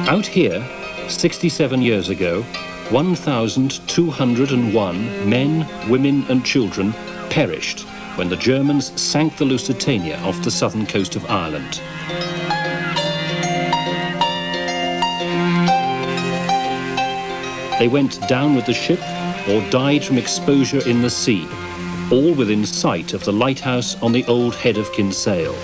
Out here, 67 years ago, 1,201 men, women and children perished when the Germans sank the Lusitania off the southern coast of Ireland. They went down with the ship or died from exposure in the sea, all within sight of the lighthouse on the old head of Kinsale.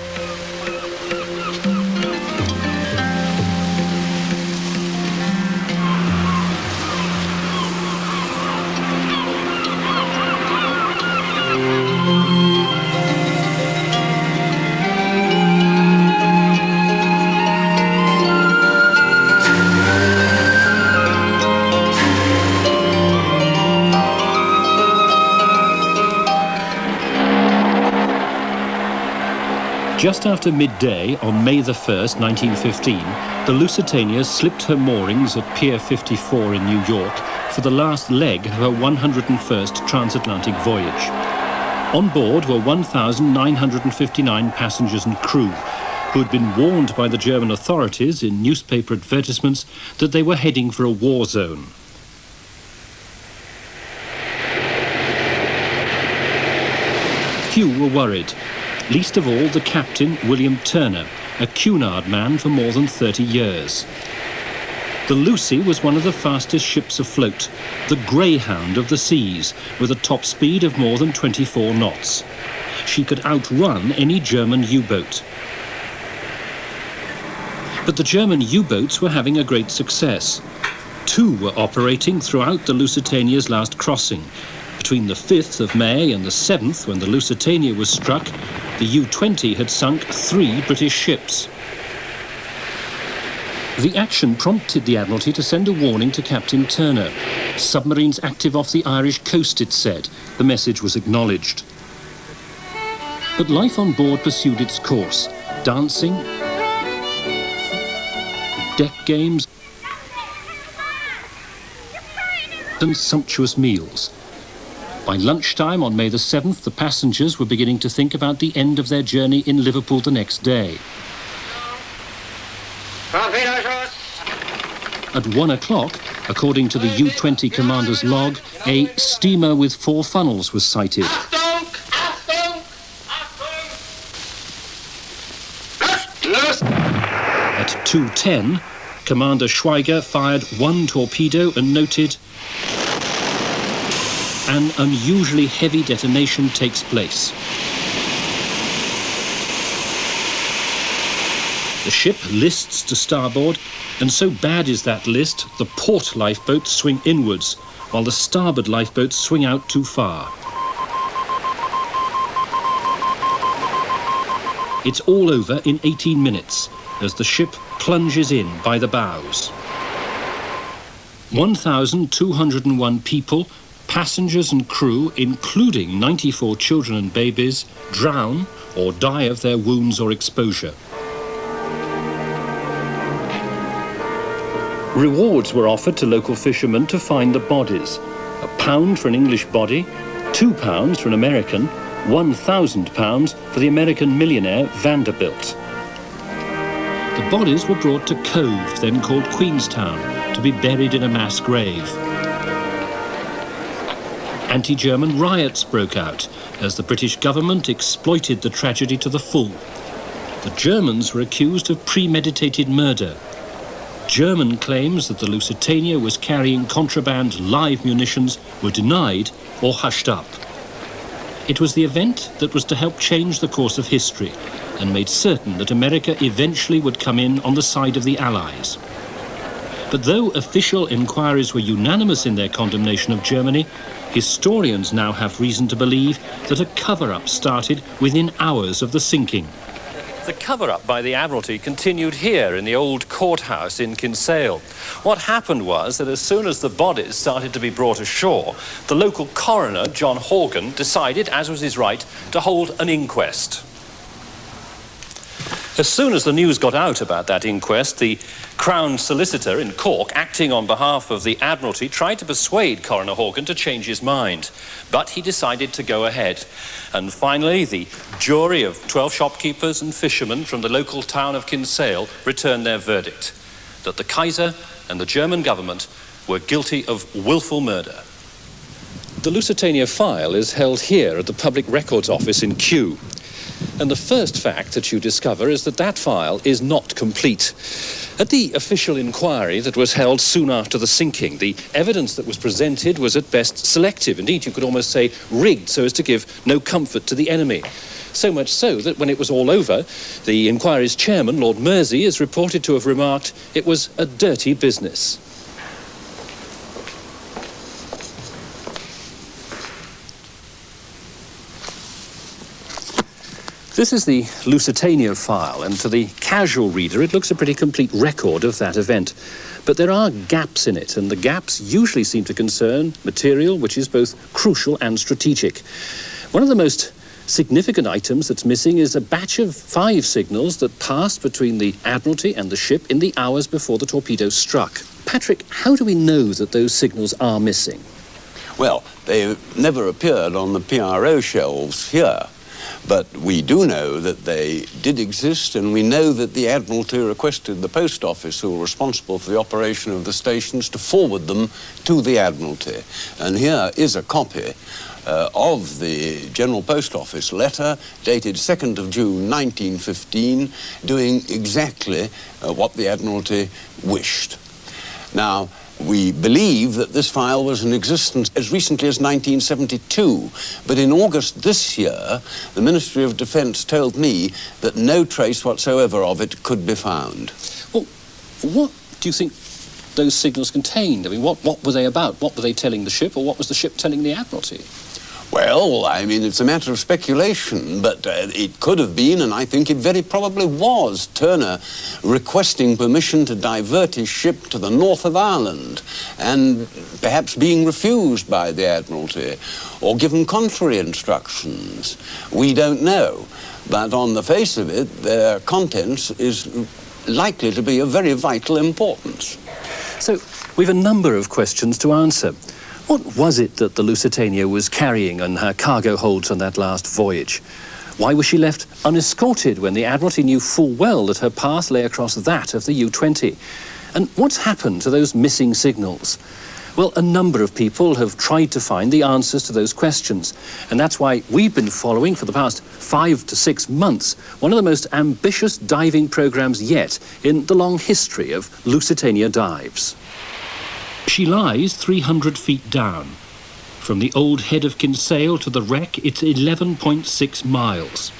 Just after midday on May the 1st, 1915, the Lusitania slipped her moorings at Pier 54 in New York for the last leg of her 101st transatlantic voyage. On board were 1,959 passengers and crew, who had been warned by the German authorities in newspaper advertisements that they were heading for a war zone. Few were worried. Least of all the captain, William Turner, a Cunard man for more than 30 years. The Lucy was one of the fastest ships afloat, the greyhound of the seas, with a top speed of more than 24 knots. She could outrun any German U-boat. But the German U-boats were having a great success. Two were operating throughout the Lusitania's last crossing. Between the 5th of May and the 7th, when the Lusitania was struck, the U-20 had sunk 3 British ships. The action prompted the Admiralty to send a warning to Captain Turner. Submarines active off the Irish coast, it said. The message was acknowledged. But life on board pursued its course. Dancing, deck games, and sumptuous meals. By lunchtime on May the 7th, the passengers were beginning to think about the end of their journey in Liverpool the next day. At 1 o'clock, according to the U-20 commander's log, a steamer with 4 funnels was sighted. At 2:10, Commander Schweiger fired 1 torpedo and noted, "An unusually heavy detonation takes place." The ship lists to starboard, and so bad is that list, the port lifeboats swing inwards, while the starboard lifeboats swing out too far. It's all over in 18 minutes, as the ship plunges in by the bows. 1,201 people, passengers and crew, including 94 children and babies, drown or die of their wounds or exposure. Rewards were offered to local fishermen to find the bodies. £1 for an English body, £2 for an American, £1,000 for the American millionaire Vanderbilt. The bodies were brought to Cove, then called Queenstown, to be buried in a mass grave. Anti-German riots broke out as the British government exploited the tragedy to the full. The Germans were accused of premeditated murder. German claims that the Lusitania was carrying contraband live munitions were denied or hushed up. It was the event that was to help change the course of history and made certain that America eventually would come in on the side of the Allies. But though official inquiries were unanimous in their condemnation of Germany, historians now have reason to believe that a cover-up started within hours of the sinking. The cover-up by the Admiralty continued here in the old courthouse in Kinsale. What happened was that as soon as the bodies started to be brought ashore, the local coroner, John Horgan, decided, as was his right, to hold an inquest. As soon as the news got out about that inquest, the Crown Solicitor in Cork, acting on behalf of the Admiralty, tried to persuade Coroner Horgan to change his mind. But he decided to go ahead. And finally, the jury of 12 shopkeepers and fishermen from the local town of Kinsale returned their verdict. that the Kaiser and the German government were guilty of willful murder. The Lusitania file is held here at the Public Records Office in Kew. And the first fact that you discover is that that file is not complete. At the official inquiry that was held soon after the sinking, the evidence that was presented was at best selective. Indeed, you could almost say rigged so as to give no comfort to the enemy. So much so that when it was all over, the inquiry's chairman, Lord Mersey, is reported to have remarked it was a dirty business. This is the Lusitania file, and to the casual reader it looks a pretty complete record of that event. But there are gaps in it, and the gaps usually seem to concern material which is both crucial and strategic. One of the most significant items that's missing is a batch of 5 signals that passed between the Admiralty and the ship in the hours before the torpedo struck. Patrick, how do we know that those signals are missing? Well, they never appeared on the PRO shelves here. But we do know that they did exist, and we know that the Admiralty requested the Post Office, who were responsible for the operation of the stations, to forward them to the Admiralty. And here is a copy of the General Post Office letter dated 2nd of June 1915, doing exactly what the Admiralty wished. Now, we believe that this file was in existence as recently as 1972, but in August this year, the Ministry of Defence told me that no trace whatsoever of it could be found. Well, what do you think those signals contained? I mean, what were they about? What were they telling the ship, or what was the ship telling the Admiralty? Well, I mean, it's a matter of speculation, but it could have been, and I think it very probably was, Turner requesting permission to divert his ship to the north of Ireland, and perhaps being refused by the Admiralty, or given contrary instructions. We don't know, but on the face of it, their contents is likely to be of very vital importance. So, we've a number of questions to answer. What was it that the Lusitania was carrying on her cargo holds on that last voyage? Why was she left unescorted when the Admiralty knew full well that her path lay across that of the U-20? And what's happened to those missing signals? Well, a number of people have tried to find the answers to those questions, and that's why we've been following for the past 5 to 6 months one of the most ambitious diving programs yet in the long history of Lusitania dives. She lies 300 feet down. From the old head of Kinsale to the wreck, it's 11.6 miles.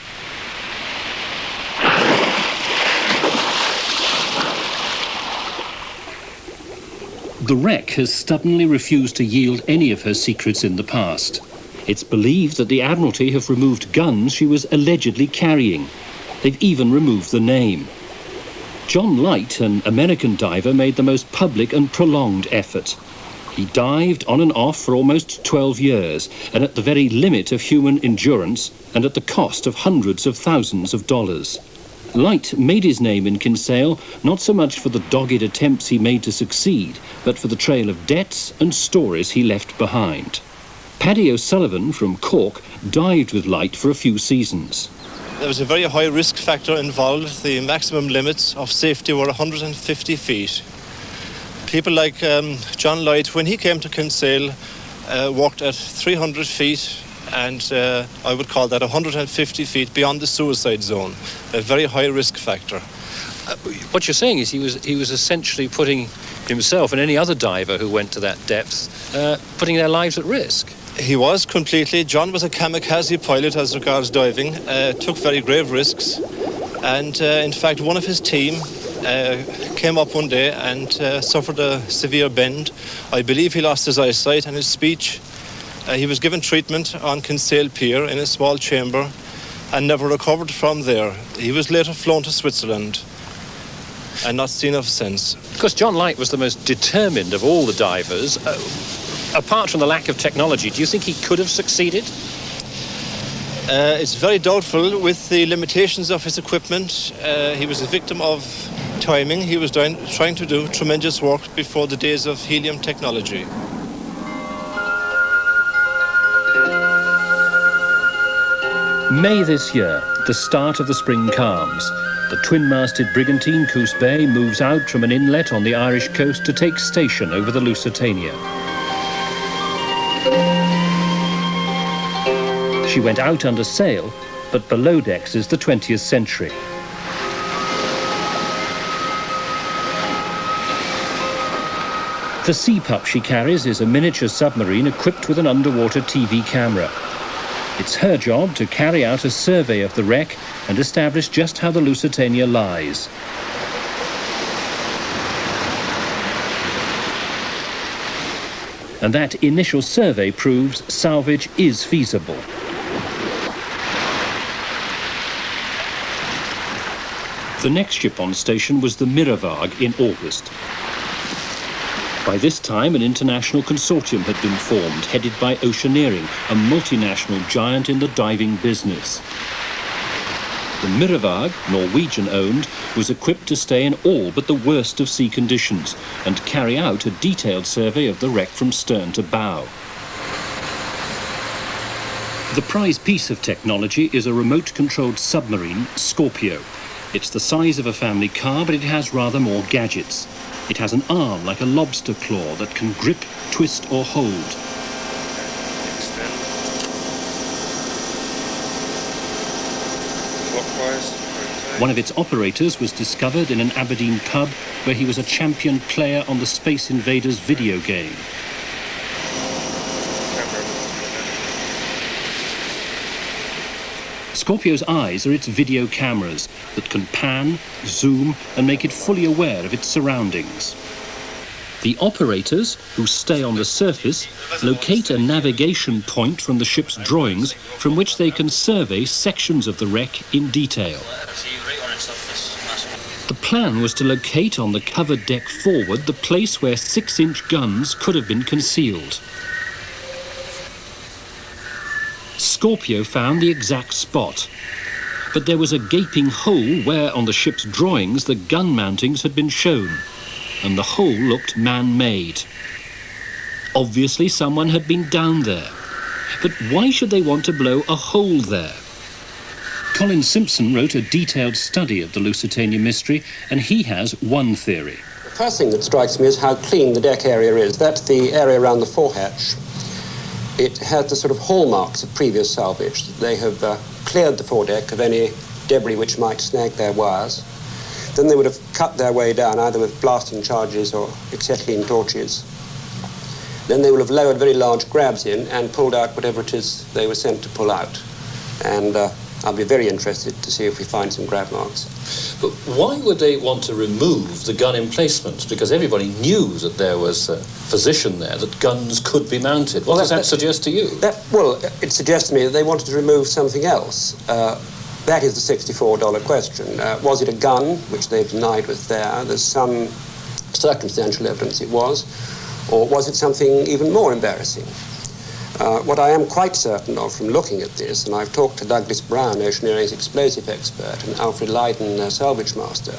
The wreck has stubbornly refused to yield any of her secrets in the past. It's believed that the Admiralty have removed guns she was allegedly carrying. They've even removed the name. John Light, an American diver, made the most public and prolonged effort. He dived on and off for almost 12 years, and at the very limit of human endurance, and at the cost of hundreds of thousands of dollars. Light made his name in Kinsale not so much for the dogged attempts he made to succeed, but for the trail of debts and stories he left behind. Paddy O'Sullivan from Cork dived with Light for a few seasons. There was a very high risk factor involved. The maximum limits of safety were 150 feet. People like John Light, when he came to Kinsale, walked at 300 feet, and I would call that 150 feet beyond the suicide zone, a very high risk factor. What you're saying is he was essentially putting himself and any other diver who went to that depth, putting their lives at risk. He was completely. John was a kamikaze pilot as regards diving, took very grave risks, and in fact one of his team came up one day and suffered a severe bend. I believe he lost his eyesight and his speech. He was given treatment on Kinsale Pier in a small chamber and never recovered from there. He was later flown to Switzerland and not seen of since. Because John Light was the most determined of all the divers. Apart from the lack of technology, do you think he could have succeeded? It's very doubtful with the limitations of his equipment. He was a victim of timing. He was trying to do tremendous work before the days of helium technology. May this year, the start of the spring calms. The twin-masted brigantine Coos Bay moves out from an inlet on the Irish coast to take station over the Lusitania. She went out under sail, but below decks is the 20th century. The Sea Pup she carries is a miniature submarine equipped with an underwater TV camera. It's her job to carry out a survey of the wreck and establish just how the Lusitania lies. And that initial survey proves salvage is feasible. The next ship on station was the Miravag in August. By this time, an international consortium had been formed, headed by Oceaneering, a multinational giant in the diving business. The Miravag, Norwegian-owned, was equipped to stay in all but the worst of sea conditions and carry out a detailed survey of the wreck from stern to bow. The prize piece of technology is a remote-controlled submarine, Scorpio. It's the size of a family car, but it has rather more gadgets. It has an arm like a lobster claw that can grip, twist or hold. One of its operators was discovered in an Aberdeen pub where he was a champion player on the Space Invaders video game. Scorpio's eyes are its video cameras that can pan, zoom and make it fully aware of its surroundings. The operators, who stay on the surface, locate a navigation point from the ship's drawings from which they can survey sections of the wreck in detail. The plan was to locate on the covered deck forward the place where 6-inch guns could have been concealed. Scorpio found the exact spot, but there was a gaping hole where on the ship's drawings the gun mountings had been shown, and the hole looked man-made. Obviously someone had been down there, but why should they want to blow a hole there? Colin Simpson wrote a detailed study of the Lusitania mystery, and he has one theory. The first thing that strikes me is how clean the deck area is. That's the area around the forehatch. It has the sort of hallmarks of previous salvage. They have cleared the foredeck of any debris which might snag their wires. Then they would have cut their way down, either with blasting charges or acetylene torches. Then they will have lowered very large grabs in and pulled out whatever it is they were sent to pull out. And I'll be very interested to see if we find some grab marks. But why would they want to remove the gun emplacement? Because everybody knew that there was a position there that guns could be mounted. What does that suggest to you? Well, it suggests to me that they wanted to remove something else. That is the $64 question. Was it a gun, which they've denied was there? There's some circumstantial evidence it was. Or was it something even more embarrassing? What I am quite certain of from looking at this, and I've talked to Douglas Brown, Oceaneering's explosive expert, and Alfred Leyden, salvage master,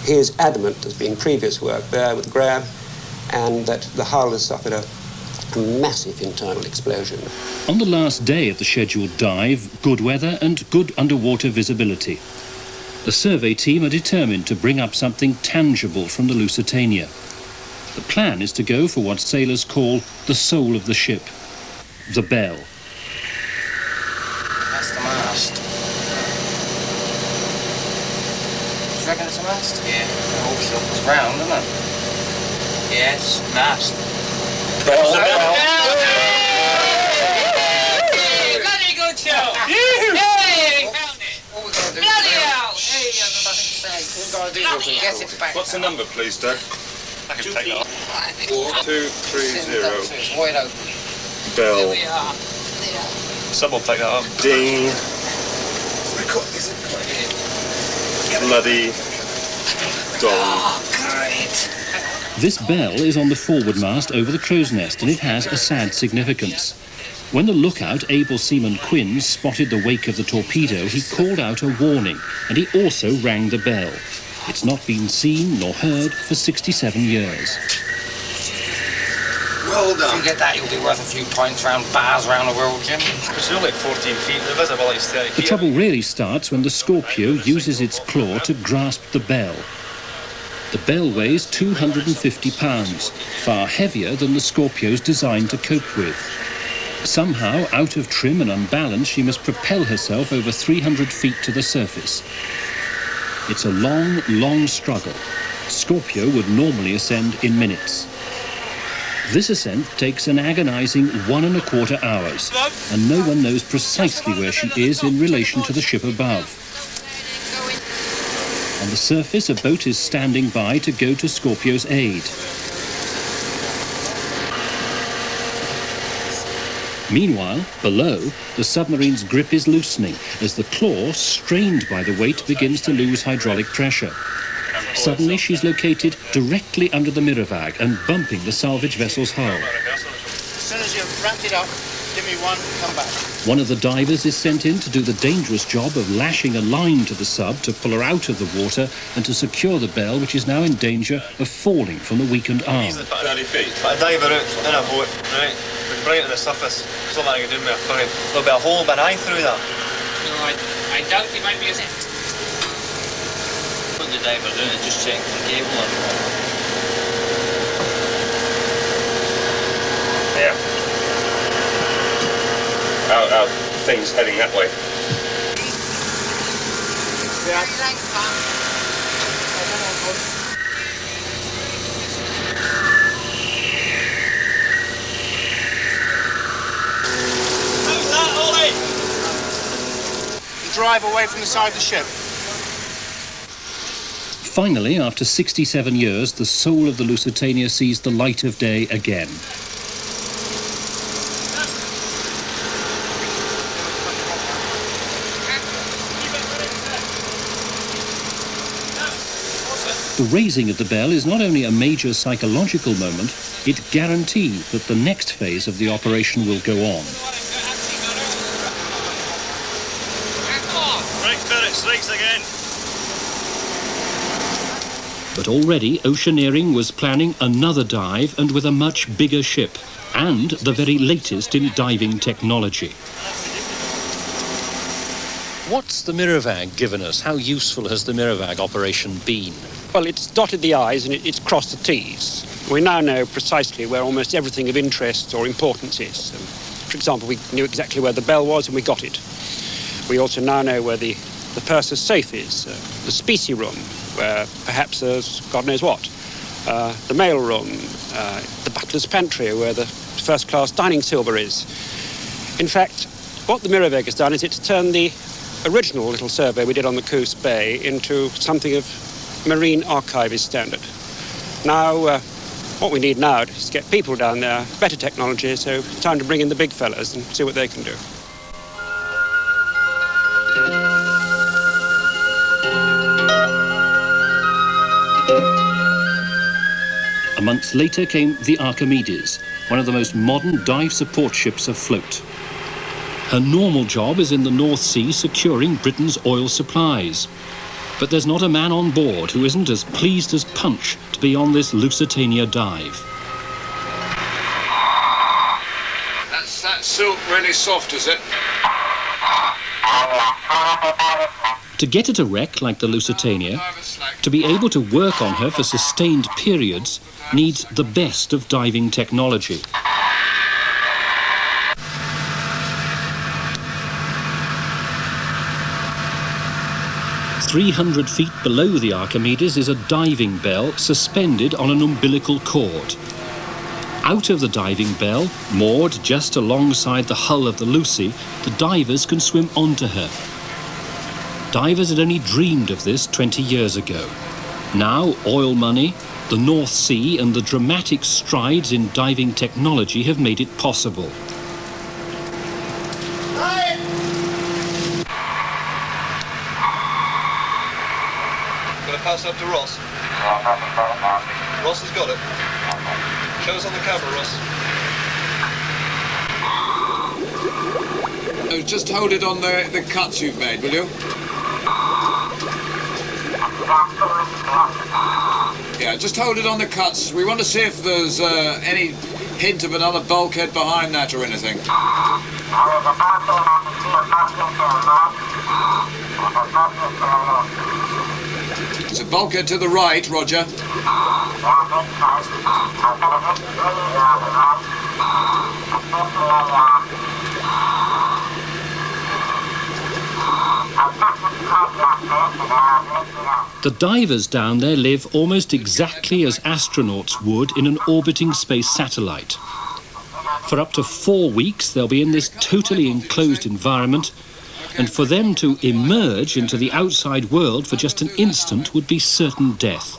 he is adamant there's been previous work there with grab, and that the hull has suffered a massive internal explosion. On the last day of the scheduled dive, good weather and good underwater visibility. The survey team are determined to bring up something tangible from the Lusitania. The plan is to go for what sailors call the soul of the ship. The bell. That's the mast. Do you reckon it's a mast? Yeah. The whole ship was round, isn't it? Yeah, it's mast. Bell's the bell. Hey, bloody good show! Hey, found it! Bloody hell! Hey, I don't know what to say. All we've got to do is get it back. What's the number, please, Doug? I can take that off. 4230. It's wide open. Bell. There we are. Someone take that off. Ding. Bloody dong. Oh, great. This bell is on the forward mast over the crow's nest, and it has a sad significance. When the lookout, able seaman Quinn, spotted the wake of the torpedo, he called out a warning, and he also rang the bell. It's not been seen nor heard for 67 years. hold on. If you get that, you'll be worth a few points round bars around the world, Jim. It's only 14 feet, the visibility is 30 feet. The trouble really starts when the Scorpio uses its claw to grasp the bell. The bell weighs 250 pounds, far heavier than the Scorpio's designed to cope with. Somehow, out of trim and unbalanced, she must propel herself over 300 feet to the surface. It's a long, long struggle. Scorpio would normally ascend in minutes. This ascent takes an agonizing 1¼ hours, and no one knows precisely where she is in relation to the ship above. On the surface, a boat is standing by to go to Scorpio's aid. Meanwhile, below, the submarine's grip is loosening as the claw, strained by the weight, begins to lose hydraulic pressure. Suddenly, she's located directly under the Mirovag and bumping the salvage vessel's hull. As soon as you've wrapped it up, give me one, come back. One of the divers is sent in to do the dangerous job of lashing a line to the sub to pull her out of the water and to secure the bell, which is now in danger of falling from the weakened arm. 30 feet. A diver out in a boat, right? We bring it to the surface. There's nothing I can do with a current. There'll be a hole of an eye through that. No, I doubt it might be as it. What the diver doing is just checking the cable on. Yeah. Our thing's heading that way. How's that, Ollie? Drive away from the side of the ship. Finally, after 67 years, the soul of the Lusitania sees the light of day again. The raising of the bell is not only a major psychological moment, it guarantees that the next phase of the operation will go on. Right, turret strikes again. But already Oceaneering was planning another dive, and with a much bigger ship, and the very latest in diving technology. What's the Mirovag given us? How useful has the Mirovag operation been? Well, it's dotted the I's and it's crossed the T's. We now know precisely where almost everything of interest or importance is. For example, we knew exactly where the bell was and we got it. We also now know where the purser's safe is, the specie room, where perhaps there's God knows what, the mail room, the butler's pantry, where the first-class dining silver is. In fact, what the Mirovag has done is it's turned the original little survey we did on the Coos Bay into something of marine archivist standard. Now, what we need now is to get people down there, better technology, so it's time to bring in the big fellas and see what they can do. A month later came the Archimedes, one of the most modern dive support ships afloat. Her normal job is in the North Sea securing Britain's oil supplies. But there's not a man on board who isn't as pleased as Punch to be on this Lusitania dive. That's that silk really soft, is it? To get at a wreck like the Lusitania, to be able to work on her for sustained periods, needs the best of diving technology. "300 feet below the Archimedes is a diving bell suspended on an umbilical cord. Out of the diving bell, moored just alongside the hull of the Lucy, the divers can swim onto her. Divers had only dreamed of this 20 years ago. Now, oil money, the North Sea, and the dramatic strides in diving technology have made it possible. Gonna pass up to Ross. Ross has got it. Show us on the camera, Ross. Oh, just hold it on the cuts you've made, will you? Yeah, just hold it on the cuts. We want to see if there's any hint of another bulkhead behind that or anything? There's a bulkhead to the right, Roger. The divers down there live almost exactly as astronauts would in an orbiting space satellite. For up to 4 weeks, they'll be in this totally enclosed environment, and for them to emerge into the outside world for just an instant would be certain death.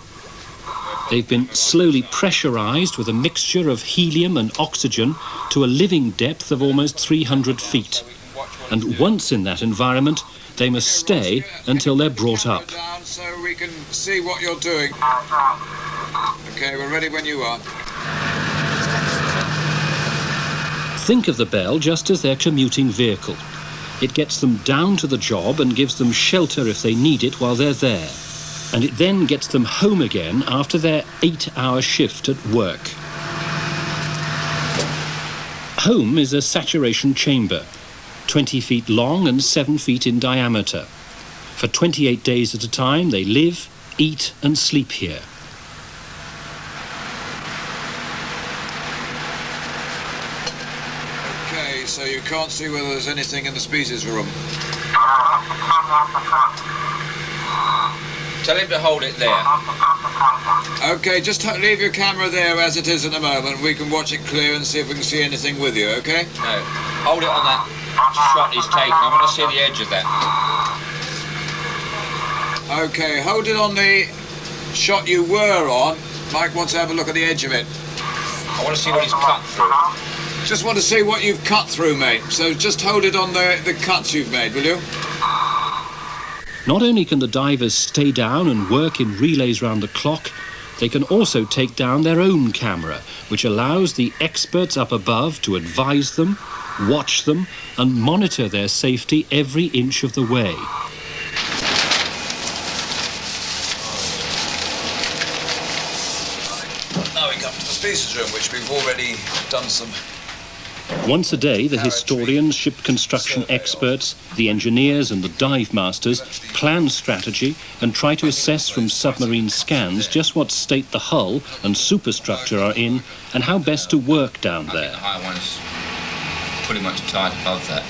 They've been slowly pressurized with a mixture of helium and oxygen to a living depth of almost 300 feet. And once in that environment, they must stay until they're brought up. So we can see what you're doing. Okay, we're ready when you are. Think of the bell just as their commuting vehicle. It gets them down to the job and gives them shelter if they need it while they're there. And it then gets them home again after their 8-hour shift at work. Home is a saturation chamber, 20 feet long and 7 feet in diameter. For 28 days at a time, they live, eat and sleep here. Okay, so you can't see whether there's anything in the species room. Tell him to hold it there. Okay, just leave your camera there as it is at the moment. We can watch it clear and see if we can see anything with you, okay? No, hold it on that shot he's taken. I want to see the edge of that. Okay, hold it on the shot you were on. Mike wants to have a look at the edge of it. I want to see what he's cut through. Just want to see what you've cut through, mate. So just hold it on the cuts you've made, will you? Not only can the divers stay down and work in relays round the clock, they can also take down their own camera, which allows the experts up above to advise them, watch them, and monitor their safety every inch of the way. Now we come to the species room, which we've already done some. Once a day, the historians, ship construction experts, the engineers and the dive masters plan strategy and try to assess from submarine scans just what state the hull and superstructure are in and how best to work down there. The high one is pretty much tight above that.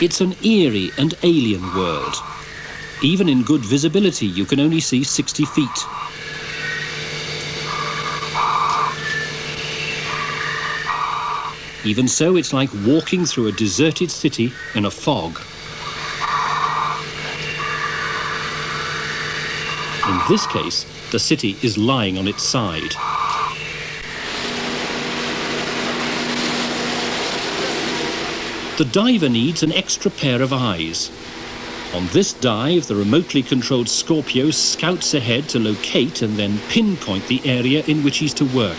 It's an eerie and alien world. Even in good visibility, you can only see 60 feet. Even so, it's like walking through a deserted city in a fog. In this case, the city is lying on its side. The diver needs an extra pair of eyes. On this dive, the remotely controlled Scorpio scouts ahead to locate and then pinpoint the area in which he's to work.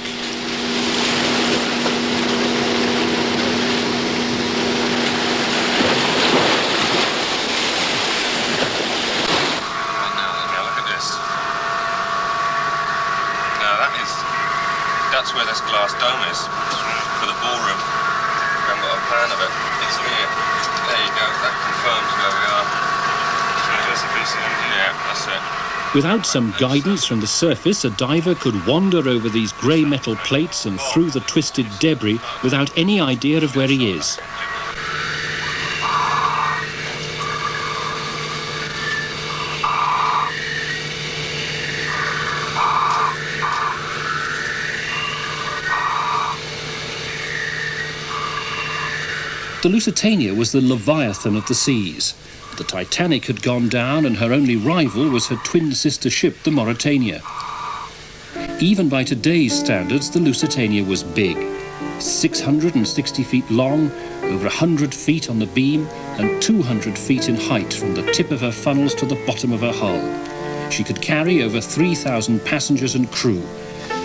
That's where this glass dome is, for the ballroom. We haven't got a plan of it. It's here. There you go, that confirms where we are. There's a piece of it. Yeah, that's it. Without some guidance from the surface, a diver could wander over these grey metal plates and through the twisted debris without any idea of where he is. The Lusitania was the Leviathan of the seas. The Titanic had gone down and her only rival was her twin sister ship, the Mauretania. Even by today's standards, the Lusitania was big. 660 feet long, over 100 feet on the beam, and 200 feet in height from the tip of her funnels to the bottom of her hull. She could carry over 3,000 passengers and crew.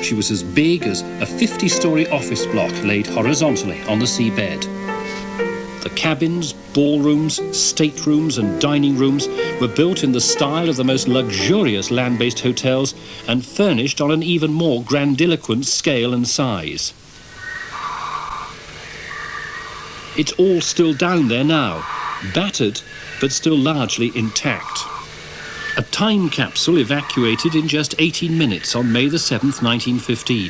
She was as big as a 50-story office block laid horizontally on the seabed. The cabins, ballrooms, staterooms and dining rooms were built in the style of the most luxurious land-based hotels and furnished on an even more grandiloquent scale and size. It's all still down there now, battered but still largely intact. A time capsule evacuated in just 18 minutes on May the 7th, 1915.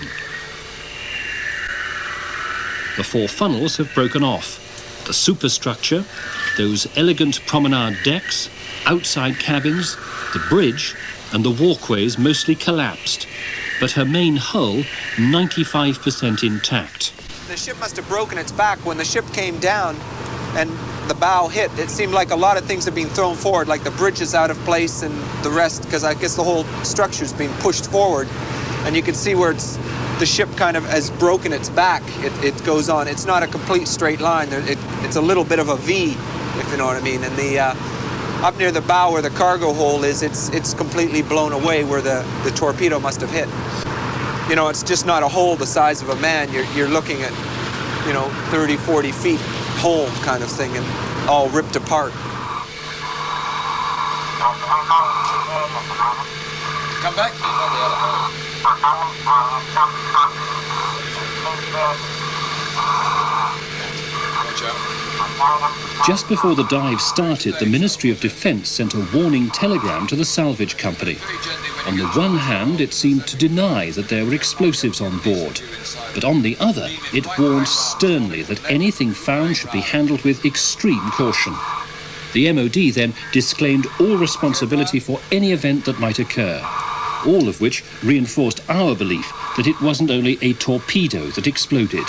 The 4 funnels have broken off. The superstructure, those elegant promenade decks, outside cabins, the bridge and the walkways mostly collapsed, but her main hull 95% intact. The ship must have broken its back when the ship came down and the bow hit. It seemed like a lot of things had been thrown forward, like the bridge is out of place and the rest, because I guess the whole structure's being pushed forward. And you can see where the ship kind of has broken its back. It goes on. It's not a complete straight line. It's a little bit of a V, if you know what I mean. And the up near the bow where the cargo hole is, it's completely blown away where the torpedo must have hit. You know, it's just not a hole the size of a man. You're looking at, 30, 40 feet hole kind of thing, and all ripped apart. Come back. Just before the dive started, the Ministry of Defence sent a warning telegram to the salvage company. On the one hand, it seemed to deny that there were explosives on board, but on the other, it warned sternly that anything found should be handled with extreme caution. The MOD then disclaimed all responsibility for any event that might occur, all of which reinforced our belief that it wasn't only a torpedo that exploded.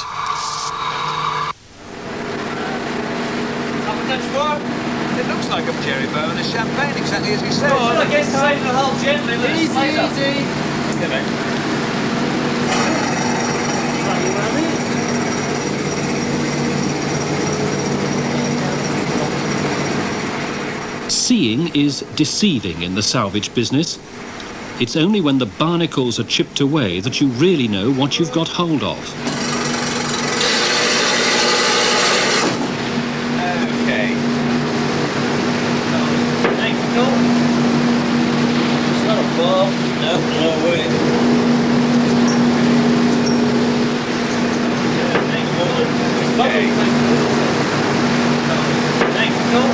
It looks like a cherry bow and a champagne, exactly as we said. Oh, look, it's tight the hull gently. Easy. Okay, mate. Seeing is deceiving in the salvage business. It's only when the barnacles are chipped away that you really know what you've got hold of. Okay. Thank you, Phil. It's not a ball. No way. Okay. Thank you, Phil.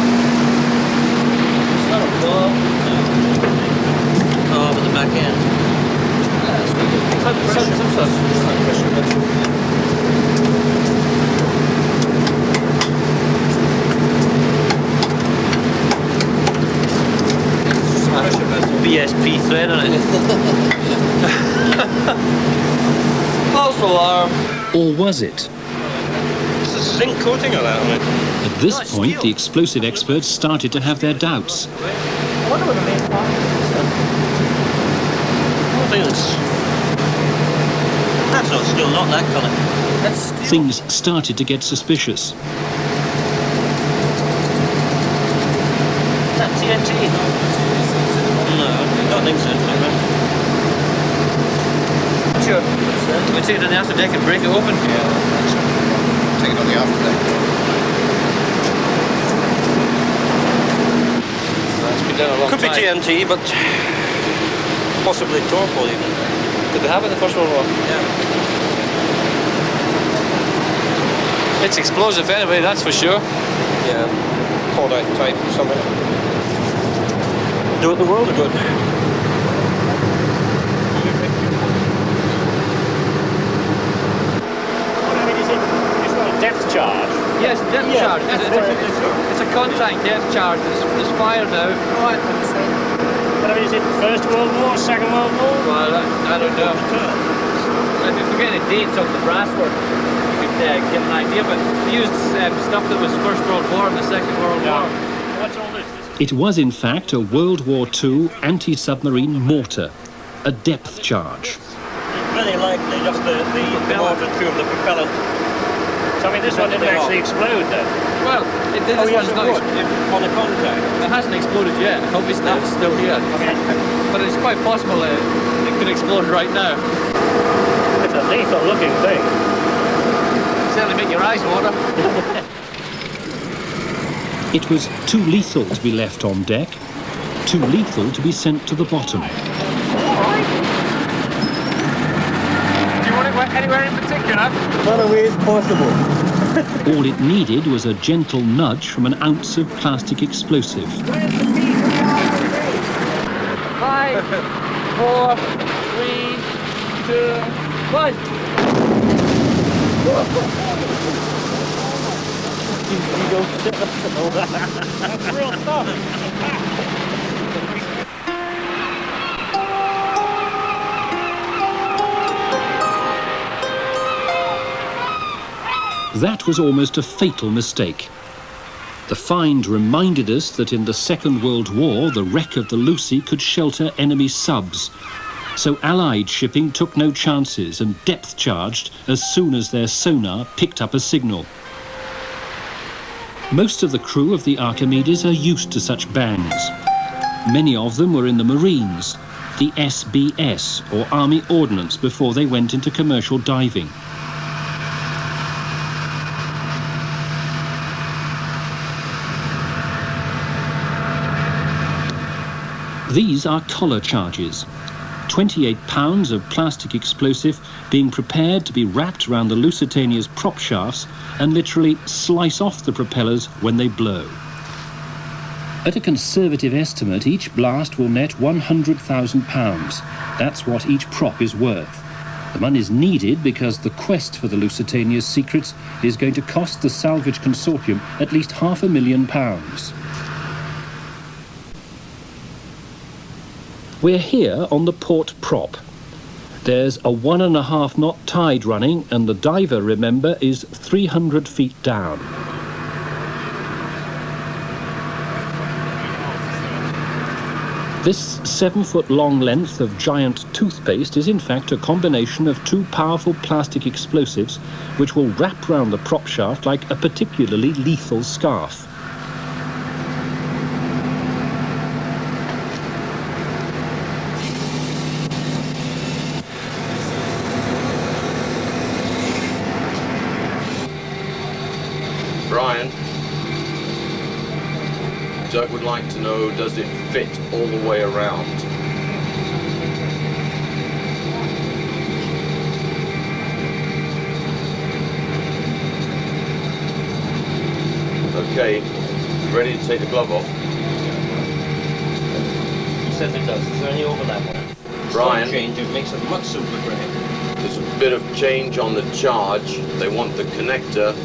Not a ball. No. Oh, with the back end. BSP thread on it. False alarm. Or was it? There's a zinc coating on that on it. At this point, the explosive experts started to have their doubts. I wonder what the main part is. I think that's not still not that colour. That's steel. Things started to get suspicious. Is that TNT? No, I don't think so. Sure. Can we take it on the after deck and break it open? Yeah, take it on the after deck. Could be TNT, but possibly torpor even. Did they have it in the First World War? Yeah. It's explosive anyway, that's for sure. Yeah. Cordite type or something. Do it the world of good. It's got a depth charge. Yes, depth charge. It's a contact depth charge. There's fire now. Right, but I mean, is it First World War, Second World War? Well, I don't know. If you forget the dates of the brasswork, you could get an idea. But we used stuff that was First World War and the Second World War. What's all this? It was, in fact, a World War II anti-submarine mortar, a depth charge. Very likely just the mortar tube, the propellant. So, I mean, this one didn't actually explode then? Well, this one's not on the contact. It hasn't exploded yet. Obviously, it's still here. But it's quite possible it could explode right now. It's a lethal looking thing. Certainly make your eyes water. It was too lethal to be left on deck, too lethal to be sent to the bottom. Do you want it anywhere in particular? Not away as possible. All it needed was a gentle nudge from an ounce of plastic explosive. 5, 4, 3, 2, 1. That's real stuff. That was almost a fatal mistake. The find reminded us that in the Second World War, the wreck of the Lucy could shelter enemy subs. So Allied shipping took no chances and depth charged as soon as their sonar picked up a signal. Most of the crew of the Archimedes are used to such bangs. Many of them were in the Marines, the SBS, or Army Ordnance, before they went into commercial diving. These are collar charges, 28 pounds of plastic explosive being prepared to be wrapped around the Lusitania's prop shafts and literally slice off the propellers when they blow. At a conservative estimate, each blast will net £100,000. That's what each prop is worth. The money's needed because the quest for the Lusitania's secrets is going to cost the salvage consortium at least £500,000. We're here on the port prop. There's a 1.5 knot tide running and the diver, remember, is 300 feet down. This 7-foot long length of giant toothpaste is in fact a combination of two powerful plastic explosives which will wrap round the prop shaft like a particularly lethal scarf. Brian, Doug would like to know, does it fit all the way around? Okay, ready to take the glove off? He says it does. Is there any overlap on it? Brian, Change, it makes it much simpler for him. there's a bit of change on the charge. They want the connector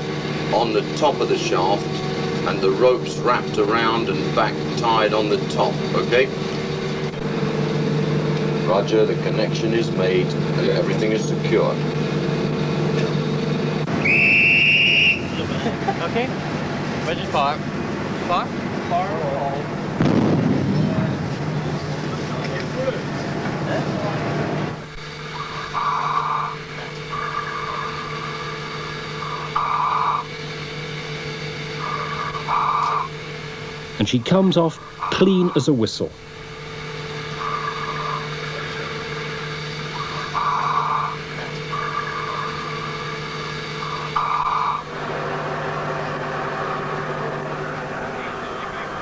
on the top of the shaft and the ropes wrapped around and back tied on the top, okay? Roger, the connection is made and everything is secure. Okay. Ready to fire. Fire. Fire. And she comes off clean as a whistle.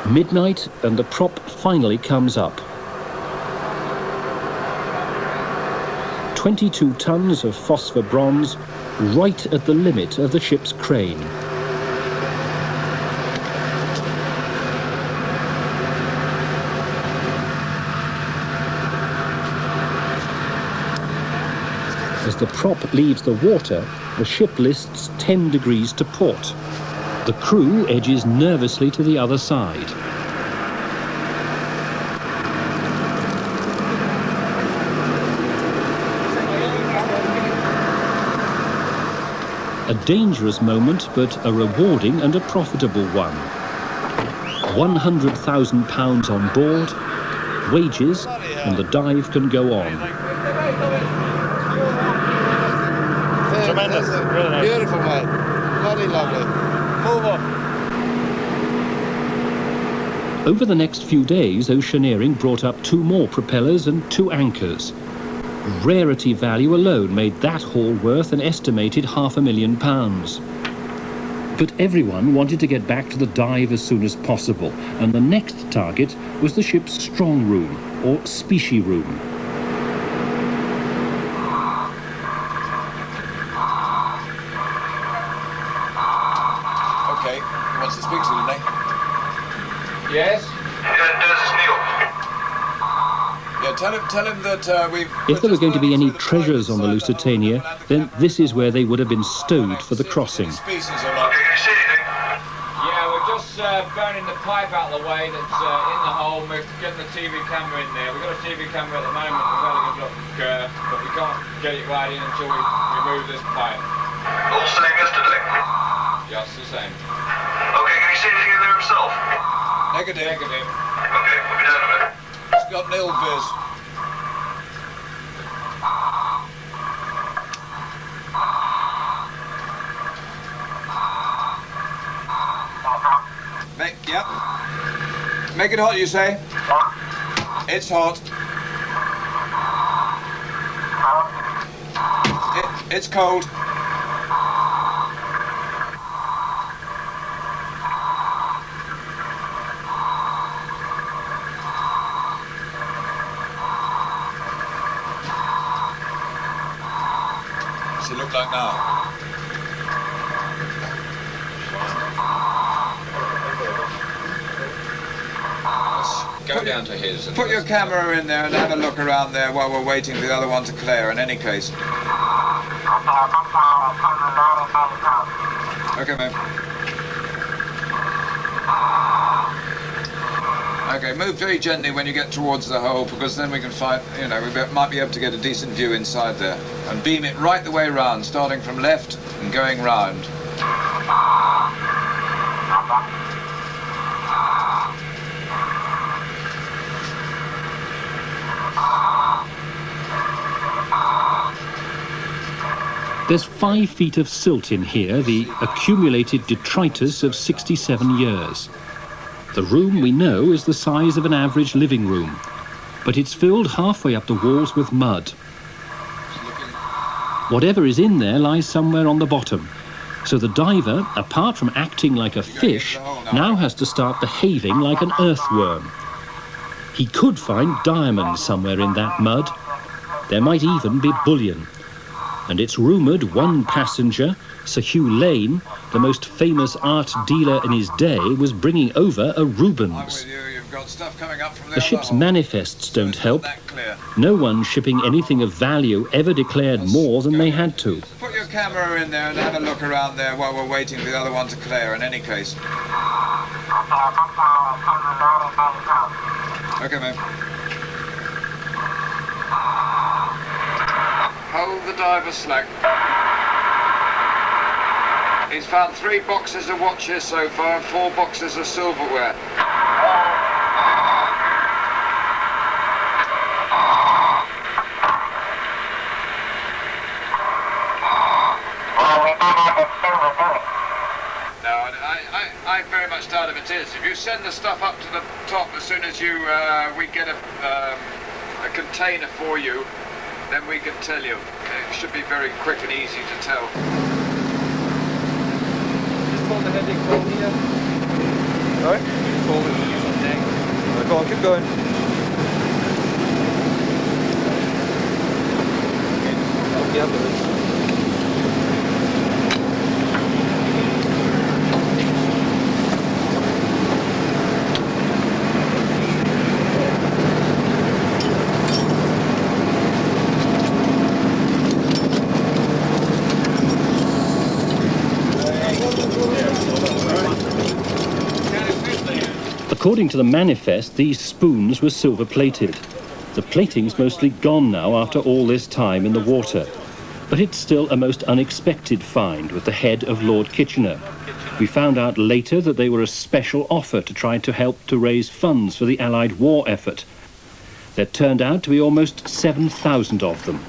Midnight and the prop finally comes up. 22 tons of phosphor bronze right at the limit of the ship's crane. As the prop leaves the water, the ship lists 10 degrees to port. The crew edges nervously to the other side. A dangerous moment, but a rewarding and a profitable one. £100,000 on board, wages, and the dive can go on. Tremendous. Really nice. Beautiful, mate. Bloody lovely. Move on. Over the next few days, Oceaneering brought up 2 more propellers and 2 anchors. Rarity value alone made that haul worth an estimated £500,000. But everyone wanted to get back to the dive as soon as possible, and the next target was the ship's strong room, or specie room. Okay, he wants to speak to you, doesn't he? Yes? Yeah, tell him that we've... If there were going to be any treasures on the Lusitania, then this is where they would have been stowed for the crossing. Yeah, we're just burning the pipe out of the way that's in the hole. We're getting the TV camera in there. We've got a TV camera at the moment. We've had a good look, but we can't get it right in until we remove this pipe. All same yesterday? Just the same. Okay, can you see anything in there himself? Negative. Negative. Okay, we'll be down a minute. He's got nil vis. Yep. Make it hot, you say? It's hot. It's cold. What's it look like now? Go down to his. Put your camera in there and have a look around there while we're waiting for the other one to clear, in any case. Okay, mate. Okay, move very gently when you get towards the hole, because then we can find, you know, we might be able to get a decent view inside there. And beam it right the way round, starting from left and going round. There's 5 feet of silt in here, the accumulated detritus of 67 years. The room, we know, is the size of an average living room, but it's filled halfway up the walls with mud. Whatever is in there lies somewhere on the bottom, so the diver, apart from acting like a fish, now has to start behaving like an earthworm. He could find diamonds somewhere in that mud. There might even be bullion. And it's rumoured one passenger, Sir Hugh Lane, the most famous art dealer in his day, was bringing over a Rubens. The ship's manifests don't help. No one shipping anything of value ever declared more than they had to. Put your camera in there and have a look around there while we're waiting for the other one to clear, in any case. Okay, mate. Hold the diver slack. He's found 3 boxes of watches so far and 4 boxes of silverware. No, I very much doubt if it is. If you send the stuff up to the top as soon as we get a container for you, then we can tell you. It should be very quick and easy to tell. Just hold the heading phone here. Sorry? Just hold it. Use the neck. Right, go on, keep going. Yeah, but According to the manifest, these spoons were silver-plated. The plating's mostly gone now after all this time in the water. But it's still a most unexpected find with the head of Lord Kitchener. We found out later that they were a special offer to try to help to raise funds for the Allied war effort. There turned out to be almost 7,000 of them.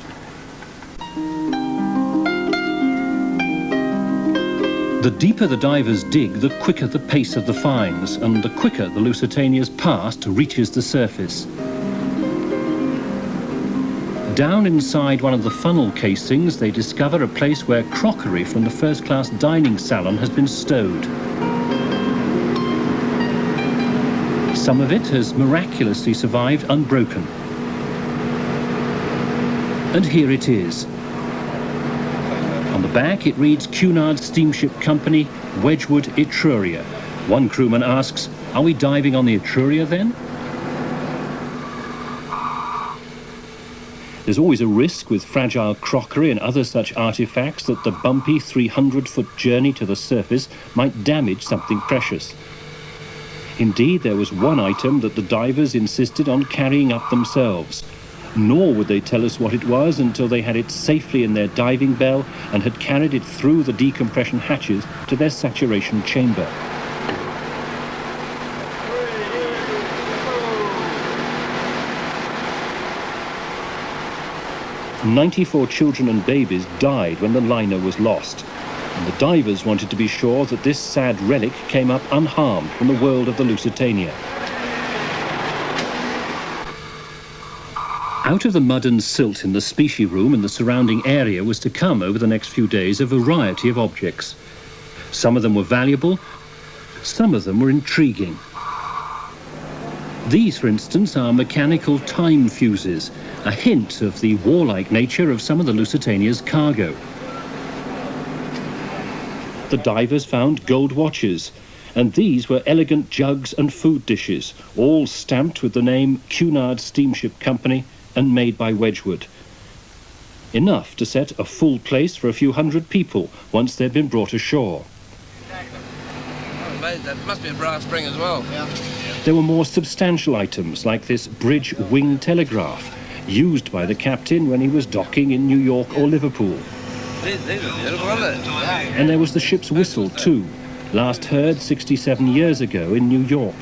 The deeper the divers dig, the quicker the pace of the finds, and the quicker the Lusitania's past reaches the surface. Down inside one of the funnel casings, they discover a place where crockery from the first-class dining salon has been stowed. Some of it has miraculously survived unbroken. And here it is. On the back, it reads Cunard Steamship Company, Wedgwood, Etruria. One crewman asks, "Are we diving on the Etruria then?" There's always a risk with fragile crockery and other such artifacts that the bumpy 300-foot journey to the surface might damage something precious. Indeed, there was one item that the divers insisted on carrying up themselves. Nor would they tell us what it was until they had it safely in their diving bell and had carried it through the decompression hatches to their saturation chamber. 94 children and babies died when the liner was lost. And the divers wanted to be sure that this sad relic came up unharmed from the world of the Lusitania. Out of the mud and silt in the specie room and the surrounding area was to come over the next few days a variety of objects. Some of them were valuable, some of them were intriguing. These, for instance, are mechanical time fuses, a hint of the warlike nature of some of the Lusitania's cargo. The divers found gold watches, and these were elegant jugs and food dishes, all stamped with the name Cunard Steamship Company and made by Wedgwood. Enough to set a full place for a few hundred people once they'd been brought ashore. That must be a brass spring as well. Yeah. There were more substantial items like this bridge wing telegraph, used by the captain when he was docking in New York or Liverpool. These are beautiful, aren't they? And there was the ship's whistle too, last heard 67 years ago in New York.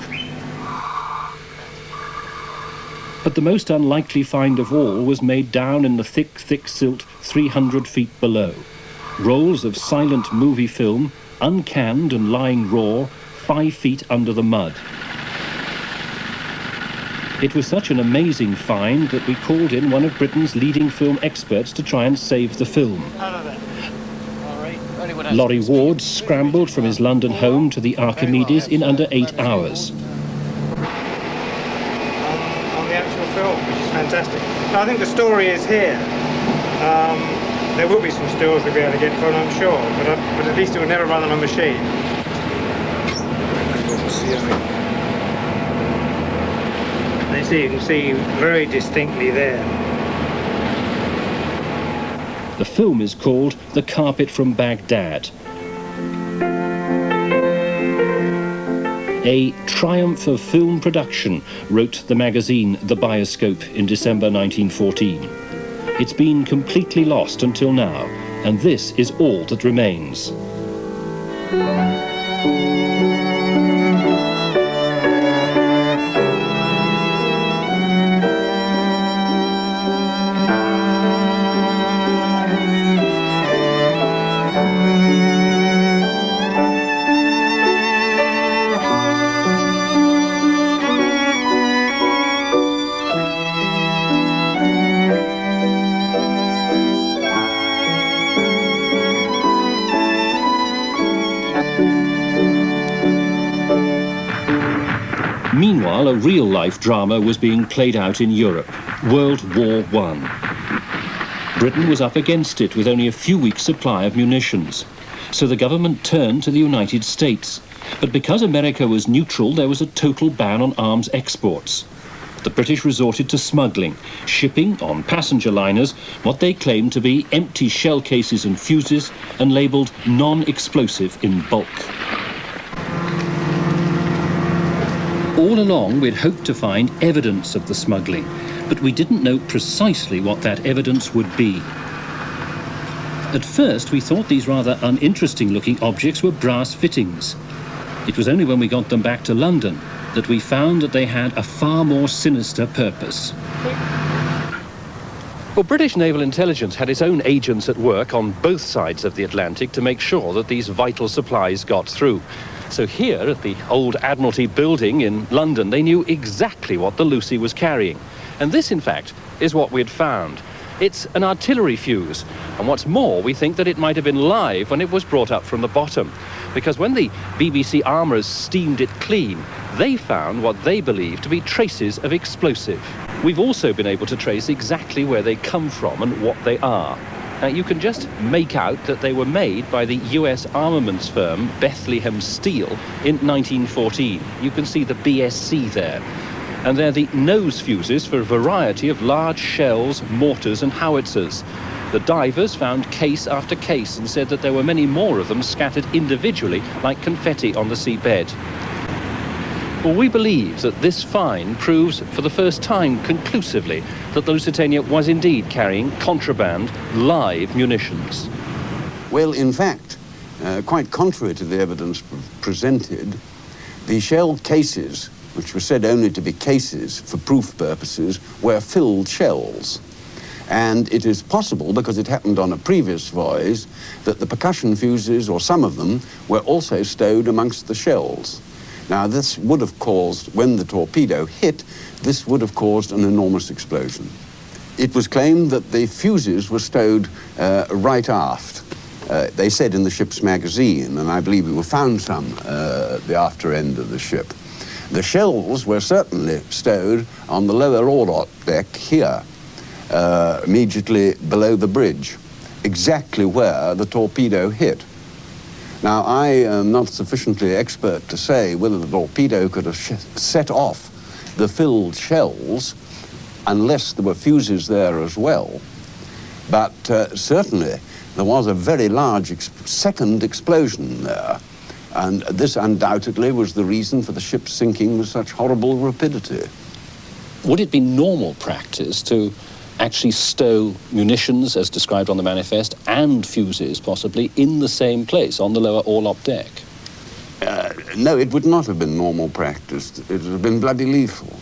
But the most unlikely find of all was made down in the thick silt 300 feet below. Rolls of silent movie film, uncanned and lying raw, 5 feet under the mud. It was such an amazing find that we called in one of Britain's leading film experts to try and save the film. Laurie Ward scrambled from his London home to the Archimedes in under 8 hours. On the actual film, which is fantastic. I think the story is here. There will be some stills we'll be able to get from, I'm sure, but at least it will never run on a machine. You can see very distinctly there. The film is called The Carpet from Baghdad. A triumph of film production, wrote the magazine The Bioscope in December 1914. It's been completely lost until now, and this is all that remains. Meanwhile, a real-life drama was being played out in Europe, World War I. Britain was up against it with only a few weeks' supply of munitions. So the government turned to the United States. But because America was neutral, there was a total ban on arms exports. The British resorted to smuggling, shipping on passenger liners what they claimed to be empty shell cases and fuses and labelled non-explosive in bulk. All along, we'd hoped to find evidence of the smuggling, but we didn't know precisely what that evidence would be. At first, we thought these rather uninteresting-looking objects were brass fittings. It was only when we got them back to London that we found that they had a far more sinister purpose. Well, British Naval Intelligence had its own agents at work on both sides of the Atlantic to make sure that these vital supplies got through. So here at the old Admiralty building in London, they knew exactly what the Lucy was carrying. And this, in fact, is what we'd found. It's an artillery fuse, and what's more, we think that it might have been live when it was brought up from the bottom, because when the BBC armourers steamed it clean, they found what they believe to be traces of explosive. We've also been able to trace exactly where they come from and what they are. Now, you can just make out that they were made by the US armaments firm Bethlehem Steel in 1914. You can see the BSC there. And they're the nose fuses for a variety of large shells, mortars and howitzers. The divers found case after case and said that there were many more of them scattered individually like confetti on the seabed. Well, we believe that this find proves for the first time conclusively that the Lusitania was indeed carrying contraband live munitions. Well, in fact, quite contrary to the evidence presented, the shell cases, which were said only to be cases for proof purposes, were filled shells. And it is possible, because it happened on a previous voyage, that the percussion fuses, or some of them, were also stowed amongst the shells. Now, this would have caused, when the torpedo hit, this would have caused an enormous explosion. It was claimed that the fuses were stowed right aft. They said in the ship's magazine, and I believe we found some at the after end of the ship. The shells were certainly stowed on the lower orlop deck here, immediately below the bridge, exactly where the torpedo hit. Now, I am not sufficiently expert to say whether the torpedo could have set off the filled shells unless there were fuses there as well. But certainly there was a very large second explosion there. And this undoubtedly was the reason for the ship sinking with such horrible rapidity. Would it be normal practice to actually stow munitions, as described on the manifest, and fuses, possibly, in the same place, on the lower orlop deck? No, it would not have been normal practice. It would have been bloody lethal.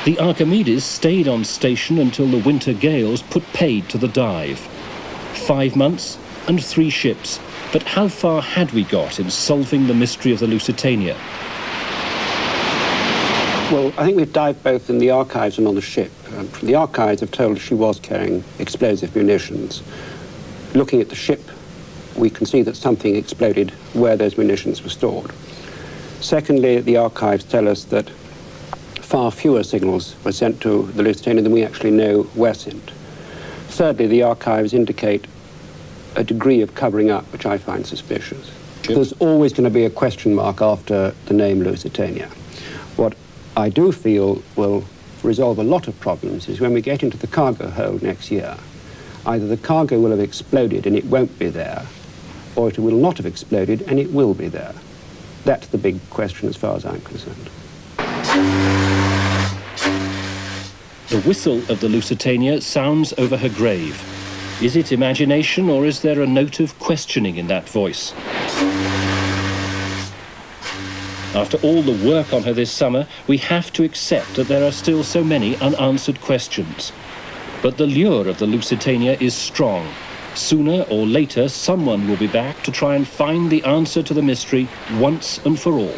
The Archimedes stayed on station until the winter gales put paid to the dive. 5 months and 3 ships. But how far had we got in solving the mystery of the Lusitania? Well, I think we've dived both in the archives and on the ship. The archives have told us she was carrying explosive munitions. Looking at the ship, we can see that something exploded where those munitions were stored. Secondly, the archives tell us that far fewer signals were sent to the Lusitania than we actually know were sent. Thirdly, the archives indicate a degree of covering up, which I find suspicious. Sure. There's always going to be a question mark after the name Lusitania. What I do feel will resolve a lot of problems is when we get into the cargo hold next year, either the cargo will have exploded and it won't be there, or it will not have exploded and it will be there. That's the big question as far as I'm concerned. The whistle of the Lusitania sounds over her grave. Is it imagination, or is there a note of questioning in that voice? After all the work on her this summer, we have to accept that there are still so many unanswered questions. But the lure of the Lusitania is strong. Sooner or later, someone will be back to try and find the answer to the mystery once and for all.